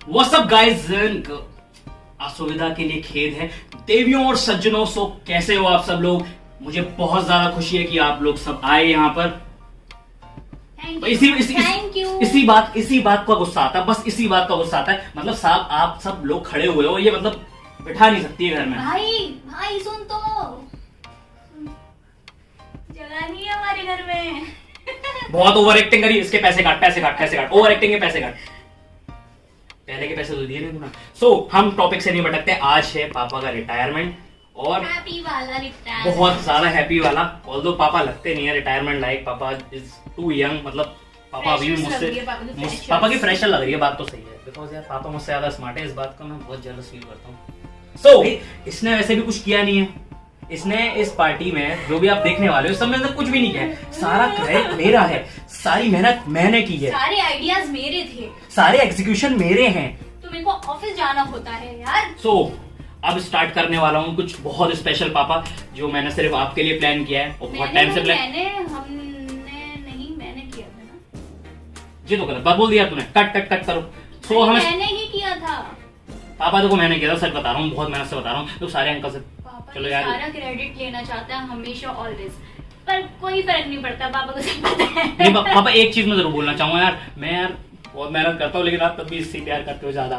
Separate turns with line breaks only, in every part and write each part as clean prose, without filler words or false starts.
What's up guys, असुविधा के लिए खेद है देवियों और सज्जनों। सो कैसे हो आप सब लोग? मुझे बहुत ज्यादा खुशी है कि आप लोग सब आए यहाँ पर। तो इसी बात का गुस्सा आता है, बस इसी बात का गुस्सा आता है। मतलब साहब आप सब लोग खड़े हुए हो, ये मतलब बिठा नहीं सकती है घर में।
भाई सुन तो, जगह नहीं है हमारे घर में।
बहुत ओवर एक्टिंग करी, इसके पैसे काट। ओवर एक्टिंग के पैसे काट, पहले के पैसे तो दिए नहीं। सो हम टॉपिक से नहीं भटकते। आज है पापा का रिटायरमेंट और
हैप्पी वाला रिटायरमेंट,
बहुत ज्यादा हैप्पी वाला। ऑल्दो पापा लगते नहीं है रिटायरमेंट लाइक, पापा इज टू यंग। मतलब पापा अभी भी मुझसे, पापा की फ्रेशर लग रही है। बात तो सही है, बिकॉज यार पापा मुझसे ज्यादा स्मार्ट है। इस बात का मैं बहुत जेलस फील करता हूँ। सो इसने वैसे भी कुछ किया नहीं है। इसने इस पार्टी में जो भी आप देखने वाले हो, सब में कुछ भी नहीं किया है। सारा क्रेडिट मेरा है, सारी मेहनत मैंने की है,
सारे आइडियाज मेरे थे,
सारे एग्जीक्यूशन मेरे हैं।
तो मेरे को ऑफिस जाना होता है यार।
सो अब स्टार्ट करने वाला हूँ कुछ बहुत स्पेशल पापा, जो मैंने सिर्फ आपके लिए प्लान किया है और बहुत टाइम से प्लान।
मैंने किया था ना।
ये तो गलत बात बोल दिया तूने। कट करो। सो
मैंने ही किया था
पापा, देखो मैंने किया था, सच बता रहा हूँ, बहुत मेहनत से बता रहा हूँ। तो सारे अंकल से चलो यार,
सारा क्रेडिट लेना चाहता है हमेशा, ऑलवेज। पर कोई फर्क नहीं पड़ता, पापा को सब पता है।
नहीं पापा, एक चीज मैं जरूर बोलना चाहूंगा यार, मैं यार बहुत मेहनत करता हूँ, लेकिन आप तब भी इससे प्यार करते हो। ज्यादा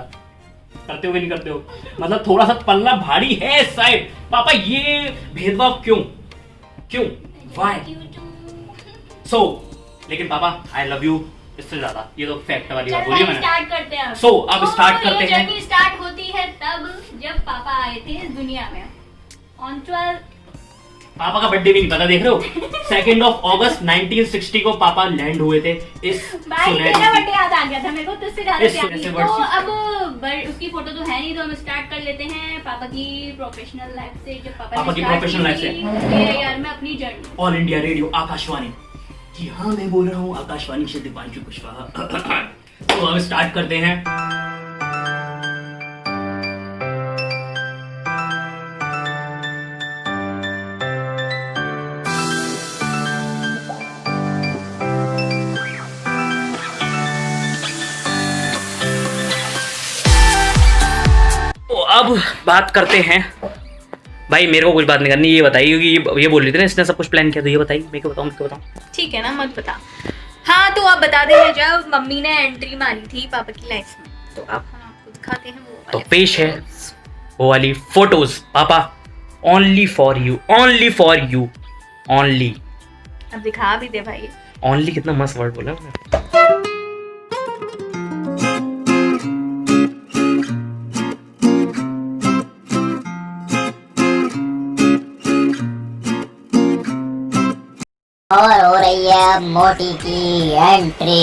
करते हो कि नहीं करते हो? मतलब थोड़ा सा पल्ला भारी है इस साइड। पापा ये भेदभाव क्यों वाई? सो लेकिन पापा आई लव यू इससे ज्यादा। ये तो फैक्ट वाली बात बोली मैंने।
स्टार्ट करते हैं।
सो अब स्टार्ट करते हैं।
जर्नी स्टार्ट होती है तब जब पापा आए थे इस दुनिया में ऑन 12।
पापा का बर्थडे भी नहीं पता, देख रहे हो? 2 अगस्त 1960 को पापा लैंड हुए थे इस
मेरा बर्थडे याद आ गया था मेरे को, तुझसे ज्यादा प्यार नहीं।
तो
अब उसकी फोटो तो है नहीं, तो हम स्टार्ट कर लेते हैं पापा की प्रोफेशनल लाइफ से। जब पापा की प्रोफेशनल लाइफ से यार मैं अपनी journey
All India Radio Akashvani, जी हाँ मैं बोल रहा हूँ आकाशवाणी से दीपांशु कुशवाहा। तो हम स्टार्ट करते हैं। तो अब बात करते हैं। भाई मेरे को कुछ बात नहीं करनी, ये बताइए कि ये बोल रही थी ना इसने सब कुछ प्लान किया, तो ये बताइए। मैं क्या बताऊँ?
ठीक है ना, मत बता। हाँ तो आप बता दें, जब मम्मी ने एंट्री मारी थी पापा की लाइफ में, तो अब हम आपको दिखाते हैं वो
तो पेश है वो वाली फोटोज। पापा ओनली फॉर यू, ओनली।
अब दिखा भी दे भाई।
ओनली कितना मस्त वर्ड बोला मैंने।
और हो रही है मोटी की एंट्री।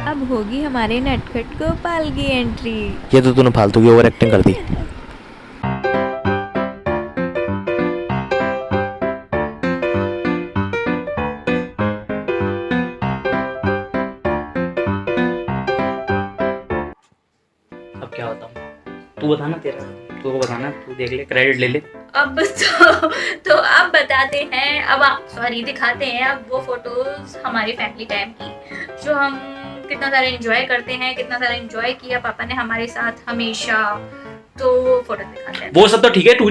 अब होगी हमारे नटखट गोपाल की एंट्री।
ये तो तूने फालतू की ओवर एक्टिंग कर दी।
अब क्या बताऊं? तू बताना, तू बताना, तू देख ले, क्रेडिट ले ले।
अब तो अब बताते हैं, अब सॉरी दिखाते हैं अब वो फोटोज हमारी फैमिली टाइम की, जो हम कितना सारा एंजॉय करते हैं, कितना सारा एंजॉय किया पापा ने हमारे साथ हमेशा। तो वो फोटो दिखाते हैं।
वो सब तो ठीक है, तू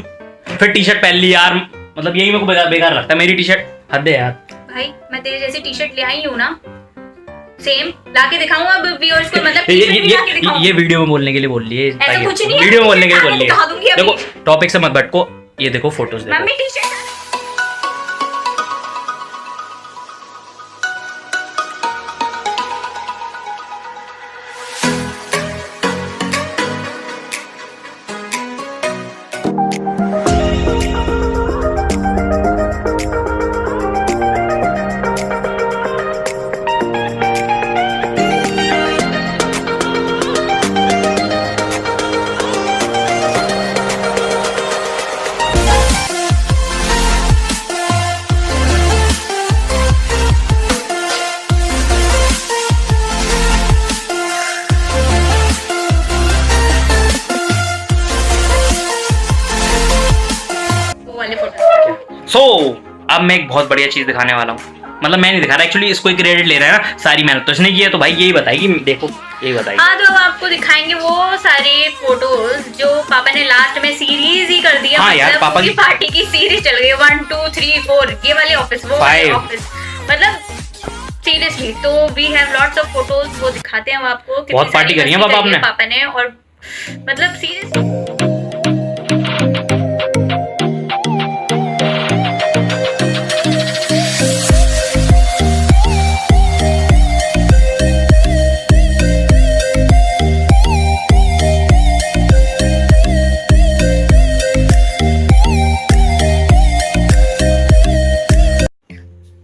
फिर टी शर्ट पहन ली यार। मतलब यही मेरे को बेकार लगता है। मेरी टी शर्ट हद है यार।
भाई मैं तेरे जैसी टी शर्ट ले आई हूँ ना, सेम लाके दिखाऊं अब व्यूअर्स को। मतलब
ये वीडियो में बोलने के लिए बोल लिए,
ऐसा कुछ नहीं है,
वीडियो में बोलने के लिए बोल
दिखा दूंगी
लिए।
अभी।
देखो टॉपिक से मत भटको, ये देखो फोटोज देखो।
मम्मी टी शर्ट
अब मैं एक बहुत बढ़िया चीज दिखाने वाला हूँ, मतलब मैं नहीं दिखा रहा एक्चुअली, इसको ही क्रेडिट ले रहा है ना, सारी मेहनत तो इसने की है, तो भाई यही बताएगी, देखो यही बताएगी।
हाँ, तो अब आपको दिखाएंगे वो सारे फोटोज जो पापा ने लास्ट में सीरीज ही कर दिया।
हाँ यार, पापा की
पार्टी की सीरीज चल गई, 1 2 3 4, ये वाले ऑफिस, वो वाले ऑफिस, मतलब सीरियसली। तो we have lots of photos, वो दिखाते हैं हम आपको।
बहुत पार्टी करी है
पापा ने, और मतलब सीरियसली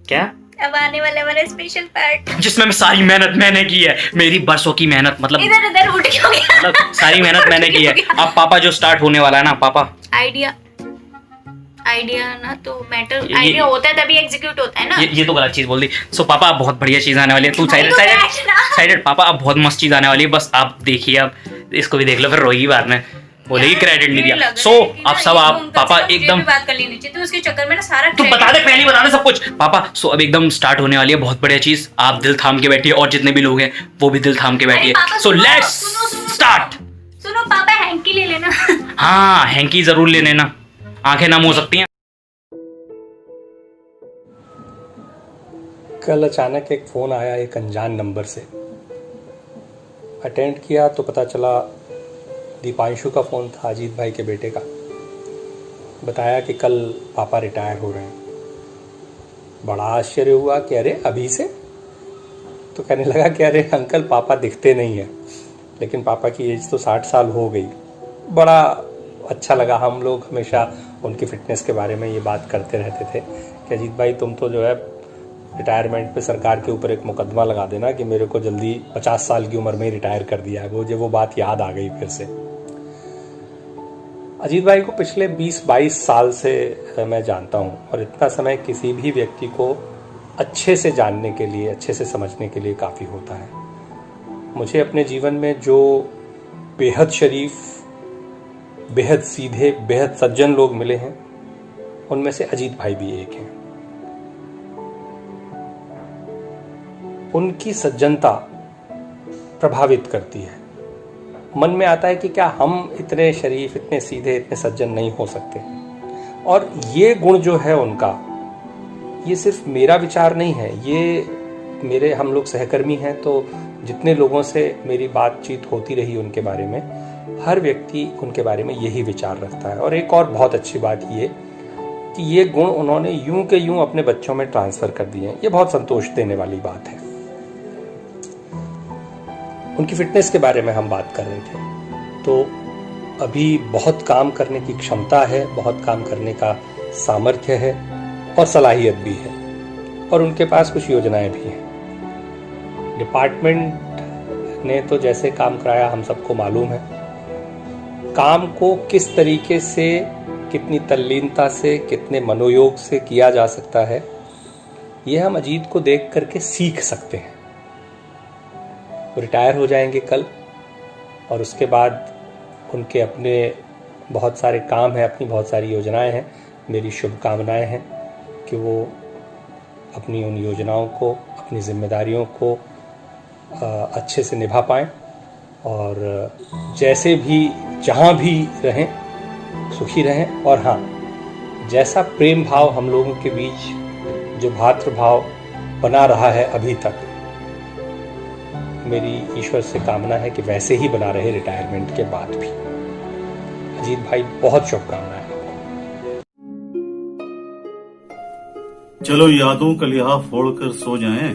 क्या
अब आने वाला हमारा स्पेशल पार्ट,
जिसमें मैं सारी मेहनत मैंने की है, मेरी बरसों की मेहनत, मतलब
इधर उधर उठ क्यों गया?
मतलब सारी मेहनत मैंने की है। अब पापा जो स्टार्ट होने वाला है ना, पापा
आइडिया ना तो मैटर, आइडिया होता है तभी एग्जीक्यूट होता है ना।
ये तो गलत चीज बोल दी। सो पापा अब बहुत बढ़िया चीज आने वाली है, तू साइडेड पापा, अब बहुत मस्त चीज आने वाली है, बस आप देखिए, अब इसको भी देख लो, फिर रोएगी बाद में, बोलेगी क्रेडिट नहीं दिया। सो अब सब आप पापा एकदम
बात कर लेनी चाहिए, तो उसके चक्कर में ना सारा
तू बता दे, पहले बता दे सब कुछ पापा। सो अब एकदम स्टार्ट होने वाली है बहुत बढ़िया चीज, आप दिल थाम के बैठिए और जितने भी लोग हैं वो भी दिल थाम के बैठिए। So let's start.
सुनो पापा, हैंकी ले लेना।
हाँ, हैंकी जरूर ले लेना, आंखें नम हो सकती हैं।
कल अचानक एक फ़ोन आया एक अनजान नंबर से, अटेंड किया तो पता चला दीपांशु का फ़ोन था, अजीत भाई के बेटे का। बताया कि कल पापा रिटायर हो रहे हैं। बड़ा आश्चर्य हुआ कि अरे अभी से? तो कहने लगा कि अरे अंकल, पापा दिखते नहीं हैं, लेकिन पापा की एज तो 60 साल हो गई। बड़ा अच्छा लगा। हम लोग हमेशा उनकी फ़िटनेस के बारे में ये बात करते रहते थे कि अजीत भाई, तुम तो जो है रिटायरमेंट पे सरकार के ऊपर एक मुकदमा लगा देना कि मेरे को जल्दी 50 साल की उम्र में ही रिटायर कर दिया है। वो बात याद आ गई फिर से। अजीत भाई को पिछले 20-22 साल से मैं जानता हूँ, और इतना समय किसी भी व्यक्ति को अच्छे से जानने के लिए, अच्छे से समझने के लिए काफ़ी होता है। मुझे अपने जीवन में जो बेहद शरीफ, बेहद सीधे, बेहद सज्जन लोग मिले हैं, उनमें से अजीत भाई भी एक हैं। उनकी सज्जनता प्रभावित करती है। मन में आता है कि क्या हम इतने शरीफ, इतने सीधे, इतने सज्जन नहीं हो सकते? और ये गुण जो है उनका, ये सिर्फ मेरा विचार नहीं है, ये हम लोग सहकर्मी हैं, तो जितने लोगों से मेरी बातचीत होती रही उनके बारे में, हर व्यक्ति उनके बारे में यही विचार रखता है। और एक और बहुत अच्छी बात ये कि ये गुण उन्होंने यूं के यूं अपने बच्चों में ट्रांसफ़र कर दिए हैं। ये बहुत संतोष देने वाली बात है। उनकी फिटनेस के बारे में हम बात कर रहे थे, तो अभी बहुत काम करने की क्षमता है, बहुत काम करने का सामर्थ्य है और सलाहियत भी है, और उनके पास कुछ योजनाएं भी हैं। डिपार्टमेंट ने तो जैसे काम कराया हम सबको मालूम है। काम को किस तरीके से, कितनी तल्लीनता से, कितने मनोयोग से किया जा सकता है, ये हम अजीत को देख करके सीख सकते हैं। वो रिटायर हो जाएंगे कल, और उसके बाद उनके अपने बहुत सारे काम हैं, अपनी बहुत सारी योजनाएं हैं। मेरी शुभकामनाएं हैं कि वो अपनी उन योजनाओं को, अपनी जिम्मेदारियों को अच्छे से निभा पाएं, और जैसे भी, जहाँ भी रहें, सुखी रहें। और हाँ, जैसा प्रेम भाव हम लोगों के बीच, जो भातृभाव बना रहा है अभी तक, मेरी ईश्वर से कामना है कि वैसे ही बना रहे रिटायरमेंट के बाद भी। अजीत भाई, बहुत शुभकामनाएं।
चलो यादों का लिहाफ फोड़कर सो जाएं,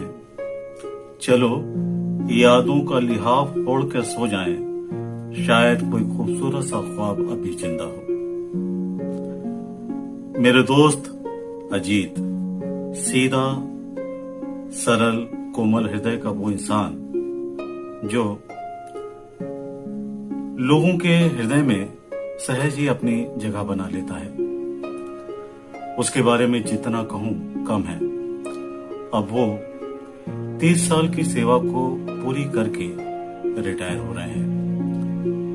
चलो यादों का लिहाफ फोड़कर सो जाएं, शायद कोई खूबसूरत सा ख्वाब अभी जिंदा हो। मेरे दोस्त अजीत सीधा, सरल, कोमल हृदय का वो इंसान जो लोगों के हृदय में सहज ही अपनी जगह बना लेता है। उसके बारे में जितना कहूं कम है। अब वो 30 साल की सेवा को पूरी करके रिटायर हो रहे हैं।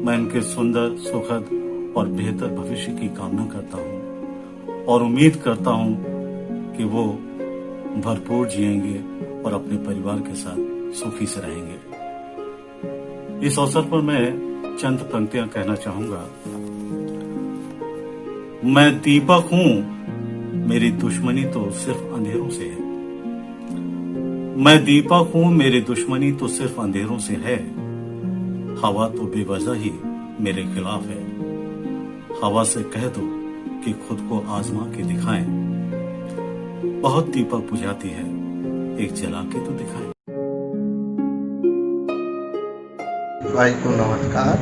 मैं उनके सुंदर, सुखद और बेहतर भविष्य की कामना करता हूं, और उम्मीद करता हूं कि वो भरपूर जिएंगे और अपने परिवार के साथ सुखी से रहेंगे। इस अवसर पर मैं चंद पंक्तियां कहना चाहूंगा। मैं दीपक हूं, मेरी दुश्मनी तो सिर्फ अंधेरों से है। मैं दीपक हूं, मेरी दुश्मनी तो सिर्फ अंधेरों से है। हवा तो बेवजह ही मेरे खिलाफ है। हवा से कह दो कि खुद को आजमा के दिखाएं। बहुत दीपक बुझाती है, एक जला के तो दिखाएं।
भाई को नमस्कार।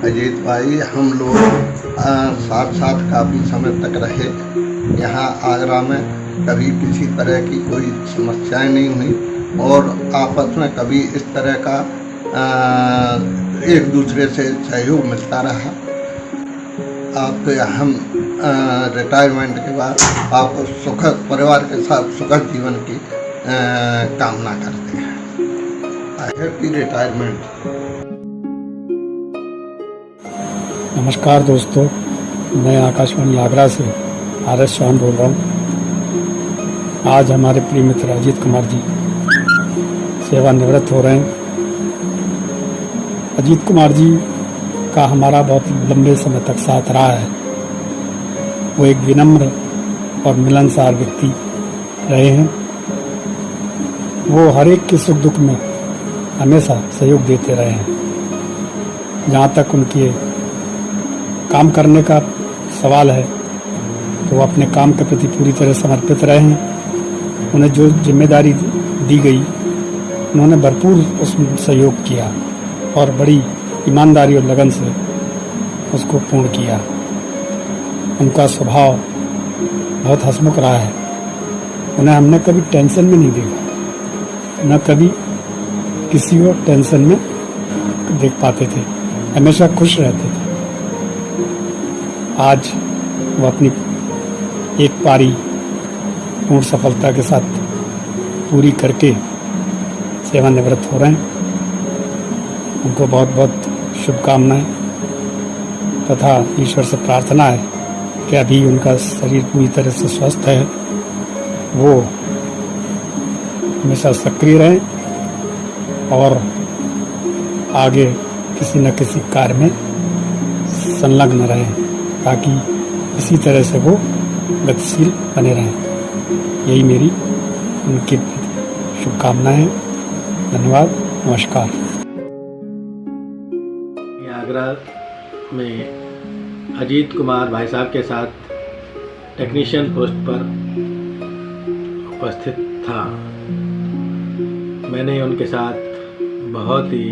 अजीत भाई, हम लोग साथ साथ काफ़ी समय तक रहे यहाँ आगरा में। कभी किसी तरह की कोई समस्याएं नहीं हुई और आपस में कभी इस तरह का एक दूसरे से सहयोग मिलता रहा। आपके हम रिटायरमेंट के बाद आपको सुखद परिवार के साथ सुखद जीवन की कामना करते हैं। Happy retirement.
नमस्कार दोस्तों, मैं आकाशवाणी आगरा से RS चौहान बोल रहा हूँ। आज हमारे प्रिय मित्र अजीत कुमार जी सेवानिवृत्त हो रहे हैं। अजीत कुमार जी का हमारा बहुत लंबे समय तक साथ रहा है। वो एक विनम्र और मिलनसार व्यक्ति रहे हैं। वो हर एक के सुख दुख में हमेशा सहयोग देते रहे हैं। जहाँ तक उनके काम करने का सवाल है तो वो अपने काम के प्रति पूरी तरह समर्पित रहे हैं। उन्हें जो जिम्मेदारी दी गई उन्होंने भरपूर उसमें सहयोग किया और बड़ी ईमानदारी और लगन से उसको पूर्ण किया। उनका स्वभाव बहुत हंसमुख रहा है। उन्हें हमने कभी टेंशन में नहीं देखा, न कभी किसी को टेंशन में देख पाते थे। हमेशा खुश रहते थे। आज वो अपनी एक पारी पूर्ण सफलता के साथ पूरी करके सेवानिवृत्त हो रहे हैं। उनको बहुत बहुत शुभकामनाएं तथा ईश्वर से प्रार्थना है कि अभी उनका शरीर पूरी तरह से स्वस्थ है, वो हमेशा सक्रिय रहें और आगे किसी न किसी कार्य में संलग्न रहें ताकि इसी तरह से वो गतिशील बने रहें। यही मेरी उनकी शुभकामनाएं हैं। धन्यवाद, नमस्कार।
आगरा में अजीत कुमार भाई साहब के साथ टेक्नीशियन पोस्ट पर उपस्थित था। मैंने उनके साथ बहुत ही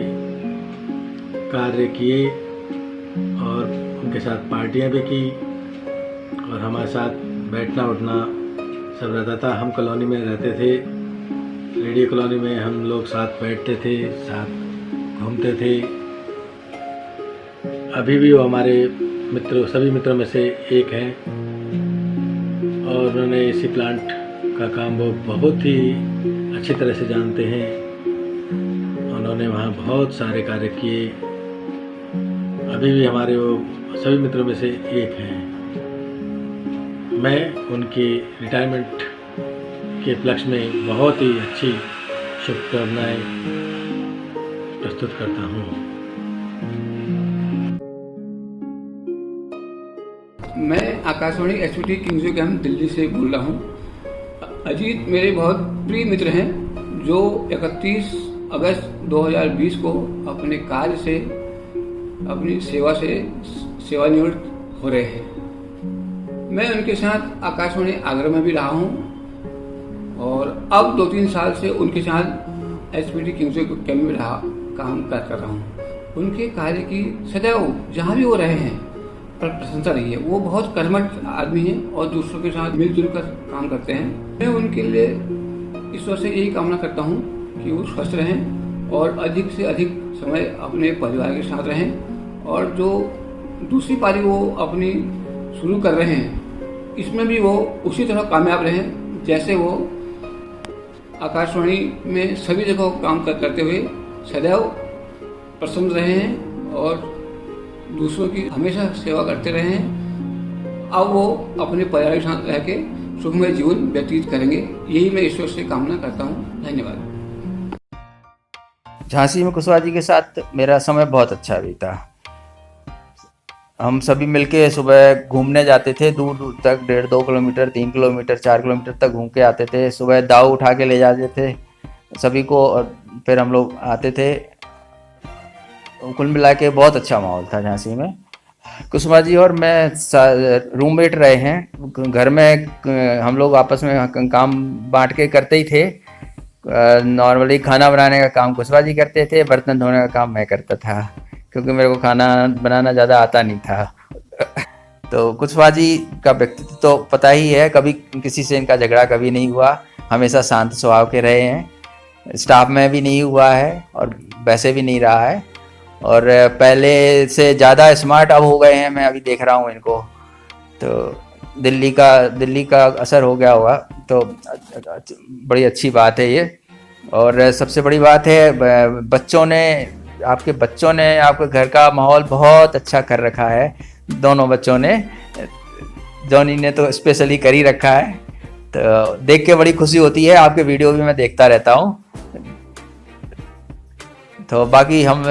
कार्य किए और उनके साथ पार्टियां भी की और हमारे साथ बैठना उठना सब रहता था। हम कॉलोनी में रहते थे, रेडियो कॉलोनी में हम लोग साथ बैठते थे, साथ घूमते थे। अभी भी वो हमारे सभी मित्रों में से एक हैं और उन्होंने इसी प्लांट का काम वो बहुत ही अच्छी तरह से जानते हैं। उन्होंने वहाँ बहुत सारे कार्य किए। अभी भी हमारे वो सभी मित्रों में से एक हैं। मैं उनकी रिटायरमेंट के उपलक्ष्य में बहुत ही अच्छी शुभकामनाएं प्रस्तुत करता हूँ।
मैं Akashvani SVT Kings camp Delhi से बोल रहा हूँ। अजीत मेरे बहुत प्रिय मित्र हैं जो 31 अगस्त 2020 को अपने कार्य से अपनी सेवानिवृत्त हो रहे हैं। मैं उनके साथ आकाशवाणी आगरा में भी रहा हूँ और अब 2-3 साल से उनके साथ SVT किंग्स कैंप में काम कर रहा हूँ। उनके कार्य की सदैव जहाँ भी वो रहे हैं प्रशंसा रही है। वो बहुत कर्मठ आदमी हैं और दूसरों के साथ मिलजुल कर काम करते हैं। मैं उनके लिए ईश्वर से यही कामना करता हूँ कि वो स्वस्थ रहें और अधिक से अधिक समय अपने परिवार के साथ रहें और जो दूसरी पारी वो अपनी शुरू कर रहे हैं इसमें भी वो उसी तरह कामयाब रहें जैसे वो आकाशवाणी में सभी जगह काम करते हुए सदैव प्रसन्न रहे हैं और दूसरों की हमेशा सेवा करते रहे हैं। अब वो अपने परिवार के साथ रह के सुखमय जीवन व्यतीत करेंगे। यही मैं ईश्वर से कामना करता हूँ। धन्यवाद।
झांसी में कुशवाहा जी के साथ मेरा समय बहुत अच्छा बीता। हम सभी मिलके सुबह घूमने जाते थे, दूर दूर तक, 1.5-2 किलोमीटर, 3 किलोमीटर, 4 किलोमीटर तक घूम के आते थे। सुबह दाव उठा के ले जाते थे सभी को, और फिर हम लोग आते थे। कुल मिला के बहुत अच्छा माहौल था झांसी में। कुशवाहा जी और मैं रूममेट रहे हैं। घर में हम लोग आपस में काम बांट के करते ही थे। नॉर्मली खाना बनाने का काम कुशवाहा जी करते थे, बर्तन धोने का काम मैं करता था, क्योंकि मेरे को खाना बनाना ज़्यादा आता नहीं था। तो कुशवाहा जी का व्यक्तित्व तो पता ही है, कभी किसी से इनका झगड़ा कभी नहीं हुआ, हमेशा शांत स्वभाव के रहे हैं। स्टाफ में भी नहीं हुआ है और वैसे भी नहीं रहा है, और पहले से ज़्यादा स्मार्ट अब हो गए हैं। मैं अभी देख रहा हूँ इनको, तो दिल्ली का असर हो गया होगा, तो बड़ी अच्छी बात है ये। और सबसे बड़ी बात है आपके बच्चों ने आपके घर का माहौल बहुत अच्छा कर रखा है। दोनों बच्चों ने, जॉनी ने तो स्पेशली कर ही रखा है, तो देख के बड़ी खुशी होती है। आपके वीडियो भी मैं देखता रहता हूँ। तो बाकी हम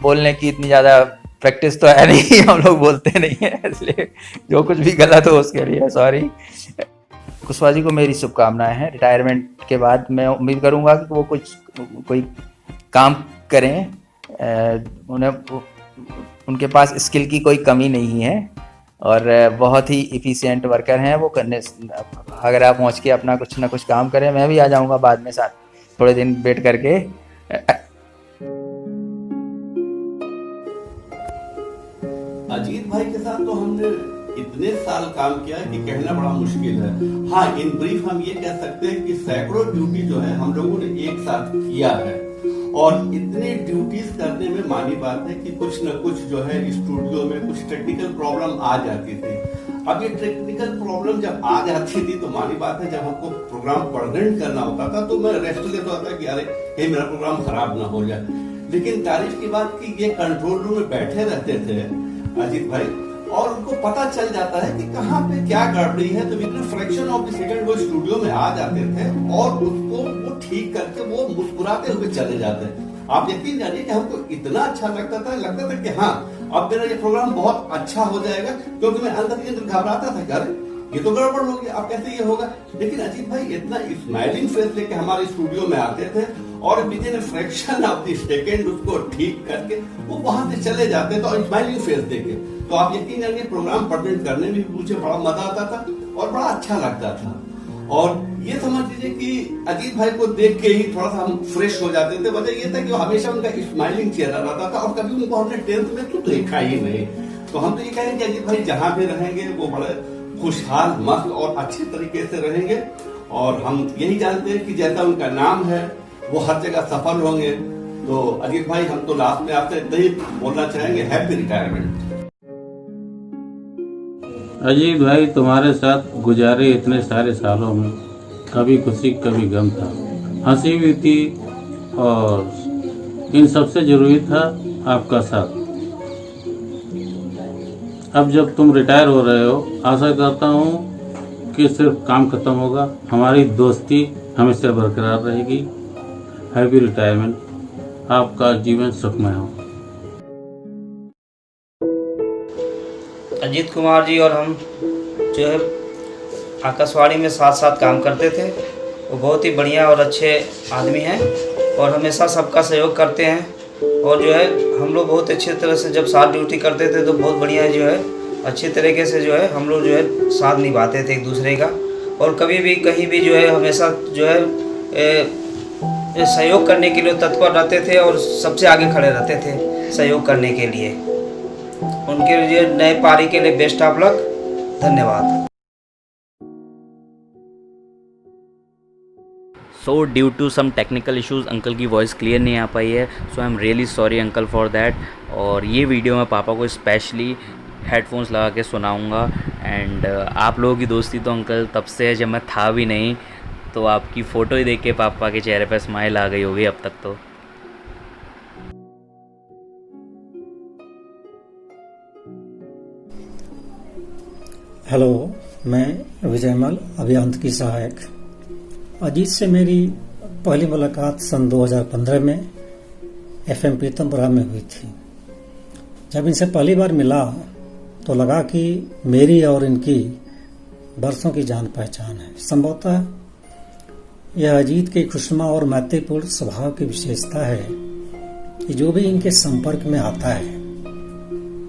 बोलने की इतनी ज़्यादा प्रैक्टिस तो है नहीं, हम लोग बोलते नहीं है, इसलिए जो कुछ भी गलत हो उसके लिए सॉरी। कुशवाहा जी को मेरी शुभकामनाएं हैं। रिटायरमेंट के बाद मैं उम्मीद करूंगा कि वो कोई काम करें। उनके पास स्किल की कोई कमी नहीं है और बहुत ही इफ़िशिएंट वर्कर हैं वो। अगर आप पहुंच के अपना कुछ ना कुछ काम करें, मैं भी आ जाऊंगा बाद में साथ, थोड़े दिन वेट करके।
अजीत भाई के साथ तो हमने इतने साल काम किया कि कहना बड़ा मुश्किल है। हाँ, इन ब्रीफ हम ये कह सकते हैं कि सैकड़ों ड्यूटी जो है हम लोगों ने एक साथ किया है, और इतनी ड्यूटीज करने में मानी बात है कि कुछ न कुछ जो है स्टूडियो में कुछ टेक्निकल प्रॉब्लम आ जाती थी। अब ये टेक्निकल प्रॉब्लम जब आ जाती थी तो मानी बात है, जब हमको प्रोग्राम प्रेजेंट करना होता था तो मैं रेस्ट लेता होता कि अरे कहीं मेरा प्रोग्राम खराब ना हो जाए। लेकिन तारीफ की बात की ये कंट्रोल रूम में बैठे रहते थे अजीत भाई, और उनको पता चल जाता है कि कहाँ पे क्या गड़बड़ी है, तो within fraction of the second वो स्टूडियो में आ जाते थे और उसको वो ठीक करके वो मुस्कुराते हुए चले जाते। आप यकीन जानिए कि हमको इतना अच्छा लगता था कि हाँ अब मेरा ये प्रोग्राम बहुत अच्छा हो जाएगा, क्योंकि मैं अंदर ही अंदर घबराता था कि अरे ये तो गड़बड़ हो गया, अब कैसे ये होगा। लेकिन अजीत भाई इतना स्माइलिंग फेस लेके हमारे स्टूडियो में आते थे और within fraction of the second उसको ठीक करके वो वहां से चले जाते थे और स्माइलिंग फेस देके। तो आप यकीन जानिए प्रोग्राम प्रेजेंट करने में मुझे बड़ा मजा आता था और बड़ा अच्छा लगता था। और ये समझ लीजिए कि अजीत भाई को देख के ही थोड़ा सा हम फ्रेश हो जाते थे। वजह ये था कि हमेशा उनका स्माइलिंग चेहरा रहता था और कभी उनको हमने 10th में तो देखा ही नहीं। तो हम तो ये कहेंगे अजीत भाई जहां भी रहेंगे वो बड़े खुशहाल, मस्त और अच्छे तरीके से रहेंगे, और हम यही जानते हैं कि जैसा उनका नाम है वो हर जगह सफल होंगे। तो अजीत भाई हम तो लास्ट में आपसे इतना ही बोलना चाहेंगे, हैप्पी रिटायरमेंट।
अजीत भाई, तुम्हारे साथ गुजारे इतने सारे सालों में कभी खुशी कभी गम था, हंसी भी थी, और इन सबसे जरूरी था आपका साथ। अब जब तुम रिटायर हो रहे हो, आशा करता हूँ कि सिर्फ काम खत्म होगा, हमारी दोस्ती हमेशा बरकरार रहेगी। हैप्पी रिटायरमेंट, आपका जीवन सुखमय हो।
अजीत कुमार जी और हम जो है आकाशवाणी में साथ साथ काम करते थे। वो बहुत ही बढ़िया और अच्छे आदमी हैं और हमेशा सबका सहयोग करते हैं, और जो है हम लोग बहुत अच्छी तरह से जब साथ ड्यूटी करते थे तो बहुत बढ़िया जो है अच्छी तरीके से जो है हम लोग जो है साथ निभाते थे एक दूसरे का, और कभी भी कहीं भी जो है हमेशा जो है सहयोग करने के लिए तत्पर रहते थे और सबसे आगे खड़े रहते थे सहयोग करने के लिए। उनके लिए नए पारी के लिए बेस्ट ऑफ लक। धन्यवाद। So due to some technical issues uncle की वॉइस क्लियर नहीं आ पाई है, so I am really sorry uncle for that. और ये वीडियो मैं पापा को स्पेशली हेडफोन्स लगा के सुनाऊंगा। एंड आप लोगों की दोस्ती तो अंकल तब से है जब मैं था भी नहीं, तो आपकी फ़ोटो ही देख के पापा के चेहरे पर स्माइल आ गई होगी अब तक तो।
हेलो,
मैं विजयमल अभियांत्रिकी सहायक। अजीत से मेरी पहली मुलाकात सन 2015 में FM पीतमपुरा में हुई थी। जब इनसे पहली बार मिला तो लगा कि मेरी और इनकी बरसों की जान पहचान है। संभवतः यह अजीत के खुशनुमा और मैत्रीपूर्ण स्वभाव की विशेषता है कि जो भी इनके संपर्क में आता है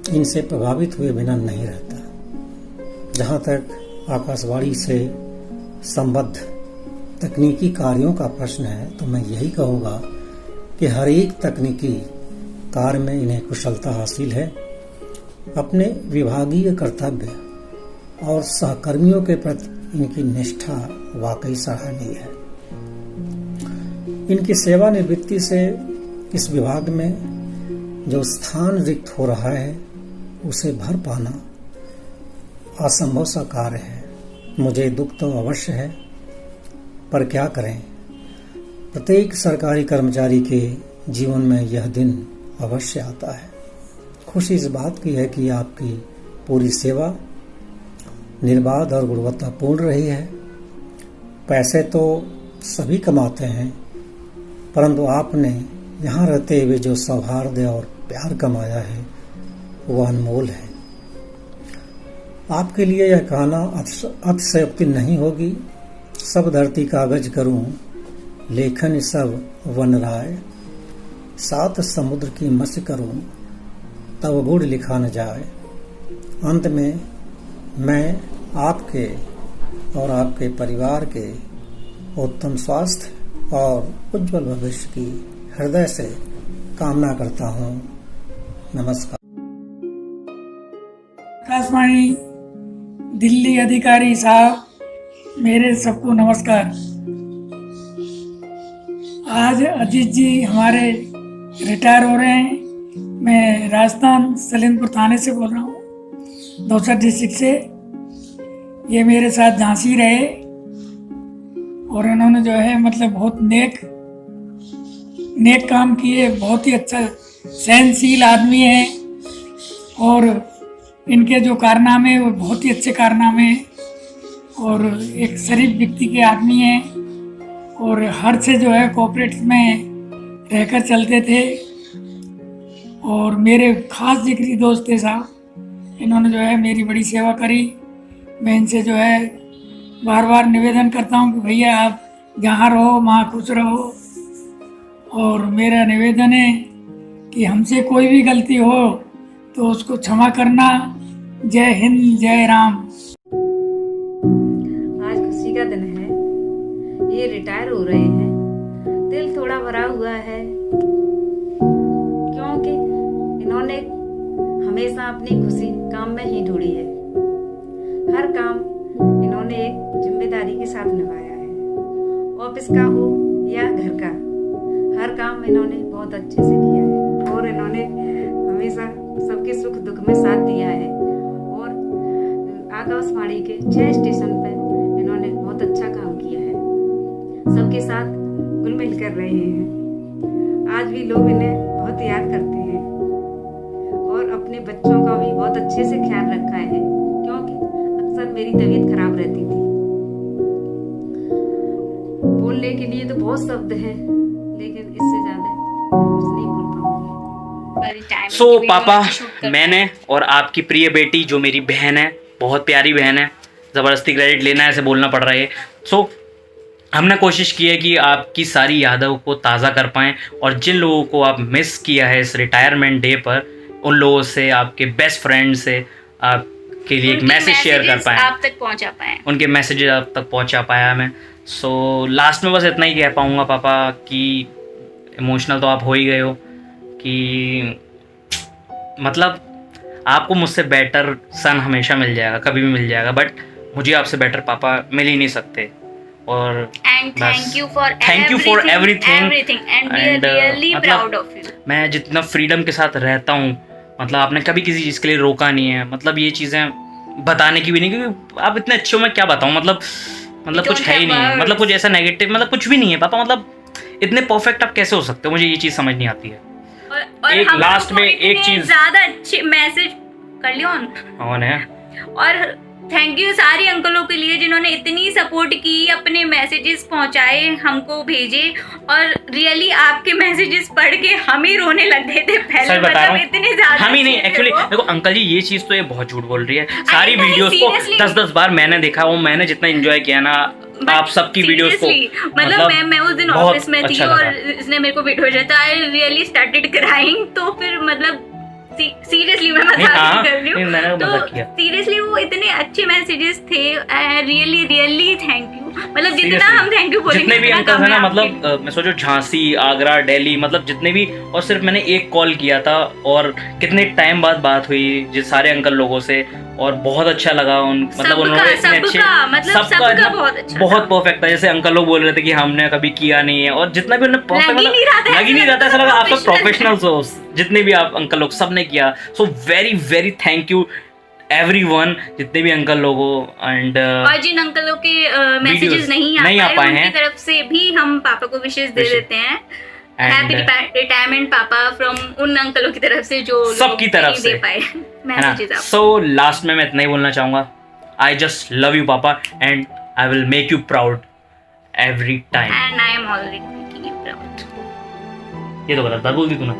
इनसे प्रभावित हुए बिना नहीं रहता। जहाँ तक आकाशवाणी से संबद्ध तकनीकी कार्यों का प्रश्न है तो मैं यही कहूँगा कि हर एक तकनीकी कार्य में इन्हें कुशलता हासिल है। अपने विभागीय कर्तव्य और सहकर्मियों के प्रति इनकी निष्ठा वाकई सराहनीय है। इनकी सेवानिवृत्ति से इस विभाग में जो स्थान रिक्त हो रहा है उसे भर पाना असंभव सा कार्य है। मुझे दुख तो अवश्य है, पर क्या करें, प्रत्येक सरकारी कर्मचारी के जीवन में यह दिन अवश्य आता है। खुशी इस बात की है कि आपकी पूरी सेवा निर्बाध और गुणवत्तापूर्ण रही है। पैसे तो सभी कमाते हैं, परंतु आपने यहाँ रहते हुए जो सौहार्द और प्यार कमाया है वह अनमोल है। आपके लिए यह कहना अतिशयोक्ति नहीं होगी। सब धरती कागज करूं, लेखन सब वन राय, सात समुद्र की मत्स्य करूं, तब गुण लिखा न जाए। अंत में मैं आपके और आपके परिवार के उत्तम स्वास्थ्य और उज्जवल भविष्य की हृदय से कामना करता हूं। नमस्कार।
आकाशवाणी दिल्ली अधिकारी साहब, मेरे सबको नमस्कार। आज अजीत जी हमारे रिटायर हो रहे हैं। मैं राजस्थान सलेमपुर थाने से बोल रहा हूँ, दौसा डिस्ट्रिक्ट से। ये मेरे साथ झांसी रहे और इन्होंने जो है मतलब बहुत नेक काम किए। बहुत ही अच्छा सहनशील आदमी है और इनके जो कारनामे वो बहुत ही अच्छे कारनामे हैं और एक शरीफ व्यक्ति के आदमी हैं और हर से जो है कोऑपरेटिव में रहकर चलते थे और मेरे खास जिगरी दोस्त थे साहब। इन्होंने जो है मेरी बड़ी सेवा करी। मैं इनसे जो है बार बार निवेदन करता हूँ कि भैया आप जहाँ रहो वहाँ खुश रहो। और मेरा निवेदन है कि हमसे कोई भी गलती हो तो उसको क्षमा करना। जय हिंद, जय राम।
आज खुशी का दिन है, ये रिटायर हो रहे हैं। दिल थोड़ा भरा हुआ है क्योंकि इन्होंने हमेशा अपनी खुशी काम में ही ढूंढी है। हर काम इन्होंने एक जिम्मेदारी के साथ निभाया है। ऑफिस का हो या घर का, हर काम इन्होंने बहुत अच्छे से किया है और इन्होंने हमेशा सबके सुख दुख में साथ दिया है। और आकाशवाणी के 6 स्टेशन पे इन्होंने बहुत अच्छा काम किया है। सबके साथ घुल मिल कर रहे हैं। आज भी लोग इन्हें बहुत याद करते हैं और अपने बच्चों का भी बहुत अच्छे से ख्याल रखा है क्योंकि अक्सर मेरी तबीयत खराब रहती थी। बोलने के लिए तो बहुत शब्द हैं लेकिन इससे ज्यादा कुछ नहीं बोल पाऊंगी।
सो पापा, मैंने और आपकी प्रिय बेटी जो मेरी बहन है, बहुत प्यारी बहन है, ज़बरदस्ती क्रेडिट लेना है ऐसे बोलना पड़ रहा है। सो हमने कोशिश की है कि आपकी सारी यादों को ताज़ा कर पाएँ और जिन लोगों को आप मिस किया है इस रिटायरमेंट डे पर, उन लोगों से, आपके बेस्ट फ्रेंड से आपके लिए एक मैसेज शेयर कर पाएँ,
आप तक पहुंचा पाएँ,
उनके मैसेजेस आप तक पहुंचा पाया मैं। सो लास्ट में बस इतना ही कह पाऊँगा पापा कि इमोशनल तो आप हो ही गए हो कि मतलब आपको मुझसे बेटर सन हमेशा मिल जाएगा, कभी भी मिल जाएगा, बट मुझे आपसे बेटर पापा मिल ही नहीं सकते। और
thank you for
everything
and we are really proud of you.
मैं जितना फ्रीडम के साथ रहता हूँ, मतलब आपने कभी किसी चीज़ के लिए रोका नहीं है। मतलब ये चीज़ें बताने की भी नहीं, क्योंकि आप इतने अच्छे हो, मैं क्या बताऊँ। मतलब कुछ है ही नहीं, मतलब कुछ ऐसा नेगेटिव, मतलब कुछ भी नहीं है पापा। मतलब इतने परफेक्ट आप कैसे हो सकते हो, मुझे ये चीज़ समझ नहीं आती है।
और
एक लास्ट में एक चीज़
ज़्यादा अच्छे मैसेज कर लियो
ऑन है।
और थैंक यू सारे अंकलों के लिए जिन्होंने इतनी सपोर्ट की, अपने मैसेजेस पहुंचाए, हमको भेजे, और रियली आपके मैसेजेस पढ़ के हम ही रोने लग गए थे पहले।
सच बता रहा हूँ,
इतने ज्यादा
हम ही नहीं एक्चुअली। देखो अंकल जी, ये चीज तो ये बहुत झूठ बोल रही है। सारी वीडियोस को 10-10 बार मैंने देखा, वो मैंने जितना एंजॉय किया ना आप सबकी वीडियोस को,
मतलब मैं उस दिन ऑफिस में थी
अच्छा
और इसने मेरे को वीडियो भेजा था, आई रियली स्टार्टेड क्राइंग। तो फिर मतलब सीरियसली मैं मजाक नहीं कर रही हूँ, तो सीरियसली वो इतने अच्छे मैसेजेस थे। Really really thank you. मतलब जितना हम थैंक यू बोलेंगे,
जितने भी अंकल है ना, मतलब मैं सोचो झांसी, आगरा, दिल्ली, मतलब जितने भी, और सिर्फ मैंने एक कॉल किया था और कितने टाइम बाद बात हुई जिस सारे अंकल लोगों से, और बहुत अच्छा लगा। मतलब उन्होंने इतने अच्छे, सबका बहुत परफेक्ट था। जैसे अंकल लोग बोल रहे थे कि हमने कभी किया नहीं है, और जितना भी उन्होंने परफेक्ट लग ही नहीं रहा था, ऐसा लगा आप सब प्रोफेशनल्स हो, जितने भी आप अंकल लोग सब ने किया। So very very thank you everyone, जितने भी अंकल लोग हो। एंड
और जिन अंकलों के मैसेजेस नहीं आ पाए हैं, उनकी तरफ से भी हम पापा को विशेष दे देते हैं। हैप्पी रिटायरमेंट पापा फ्रॉम उन अंकलों की तरफ से जो
सबकी तरफ से
दे पाए मैसेजेस।
सो लास्ट में मैं इतना ही बोलना चाहूंगा, आई जस्ट लव यू पापा and I will make you proud every time,
and I am already making you proud.
ये तो गलत बात बोल दी तूने।